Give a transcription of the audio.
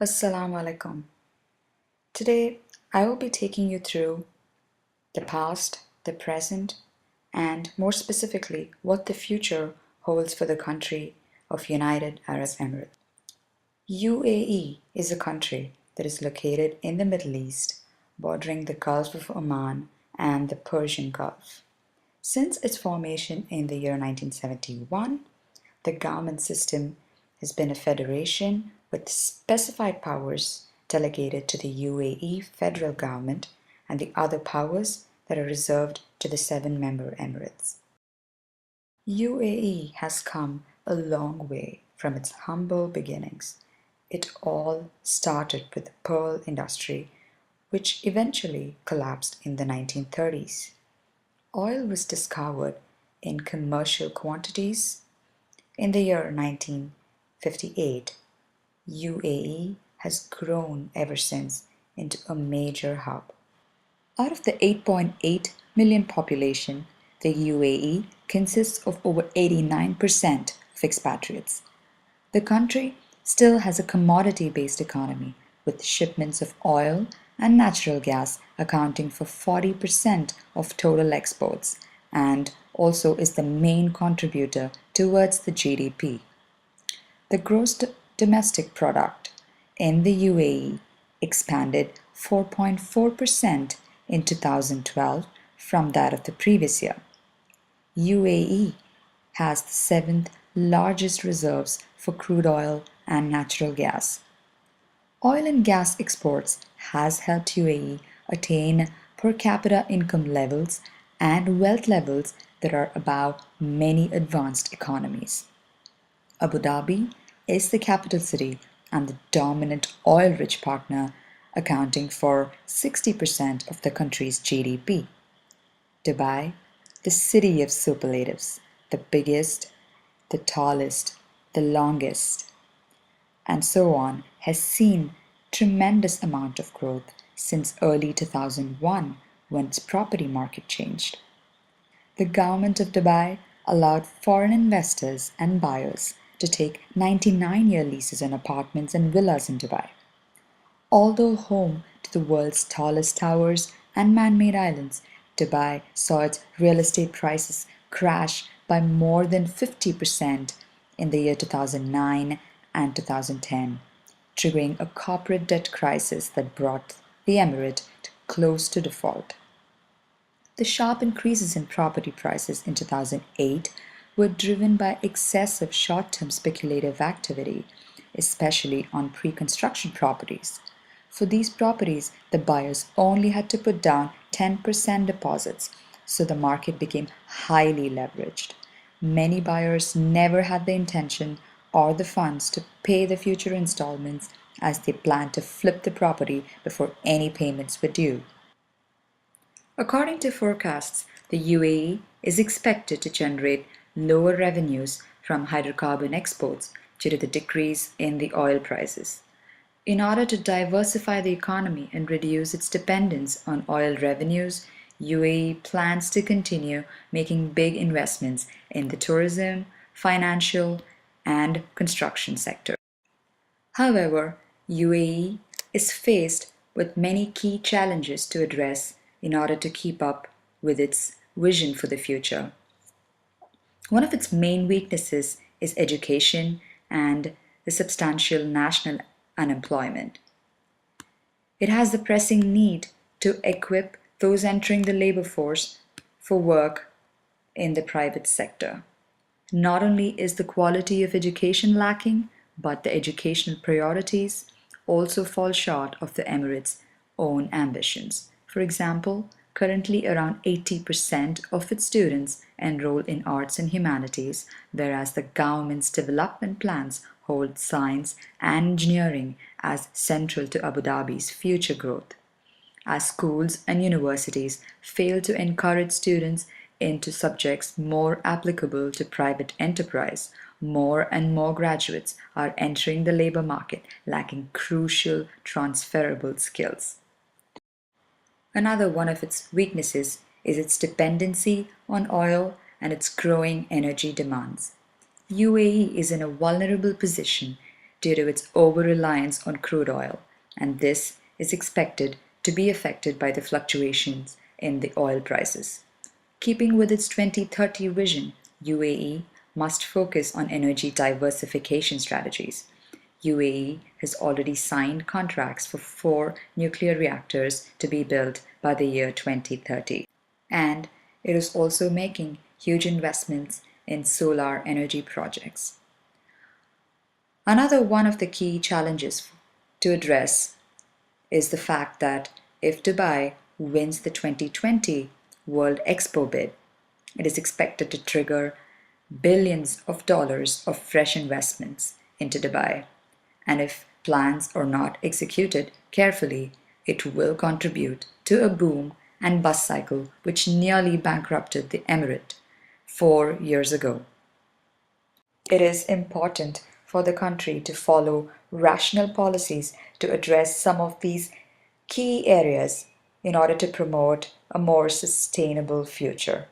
Assalamu alaikum. Today, I will be taking you through the past, the present, and more specifically, what the future holds for the country of United Arab Emirates. UAE is a country that is located in the Middle East, bordering the Gulf of Oman and the Persian Gulf. Since its formation in the year 1971, the government system has been a federation with specified powers delegated to the UAE federal government and the other powers that are reserved to the seven-member Emirates. UAE has come a long way from its humble beginnings. It all started with the pearl industry, which eventually collapsed in the 1930s. Oil was discovered in commercial quantities in the year 1958. UAE has grown ever since into a major hub. Out of the 8.8 million population, the UAE consists of over 89% of expatriates. The country still has a commodity-based economy, with shipments of oil and natural gas accounting for 40% of total exports, and also is the main contributor towards the GDP. The gross domestic product in the UAE expanded 4.4% in 2012 from that of the previous year. UAE has the seventh largest reserves for crude oil and natural gas. Oil and gas exports has helped UAE attain per capita income levels and wealth levels that are above many advanced economies. Abu Dhabi is the capital city and the dominant oil-rich partner, accounting for 60% of the country's GDP. Dubai, the city of superlatives, the biggest, the tallest, the longest, and so on, has seen tremendous amount of growth since early 2001 when its property market changed. The government of Dubai allowed foreign investors and buyers to take 99-year leases on apartments and villas in Dubai. Although home to the world's tallest towers and man-made islands, Dubai saw its real estate prices crash by more than 50% in the year 2009 and 2010, triggering a corporate debt crisis that brought the emirate close to default. The sharp increases in property prices in 2008 were driven by excessive short-term speculative activity, especially on pre-construction properties. For these properties, the buyers only had to put down 10% deposits, so the market became highly leveraged. Many buyers never had the intention or the funds to pay the future installments, as they planned to flip the property before any payments were due. According to forecasts, the UAE is expected to generate lower revenues from hydrocarbon exports due to the decrease in the oil prices. In order to diversify the economy and reduce its dependence on oil revenues, UAE plans to continue making big investments in the tourism, financial, and construction sector. However, UAE is faced with many key challenges to address in order to keep up with its vision for the future. One of its main weaknesses is education and the substantial national unemployment. It has the pressing need to equip those entering the labor force for work in the private sector. Not only is the quality of education lacking, but the educational priorities also fall short of the Emirates' own ambitions. For example, currently around 80% of its students enroll in arts and humanities, whereas the government's development plans hold science and engineering as central to Abu Dhabi's future growth. As schools and universities fail to encourage students into subjects more applicable to private enterprise, more and more graduates are entering the labor market lacking crucial transferable skills. Another one of its weaknesses is its dependency on oil and its growing energy demands. UAE is in a vulnerable position due to its over-reliance on crude oil, and this is expected to be affected by the fluctuations in the oil prices. Keeping with its 2030 vision, UAE must focus on energy diversification strategies. UAE has already signed contracts for 4 nuclear reactors to be built by the year 2030. And it is also making huge investments in solar energy projects. Another one of the key challenges to address is the fact that if Dubai wins the 2020 World Expo bid, it is expected to trigger billions of dollars of fresh investments into Dubai. And if plans are not executed carefully, it will contribute to a boom and bust cycle which nearly bankrupted the Emirate 4 years ago. It is important for the country to follow rational policies to address some of these key areas in order to promote a more sustainable future.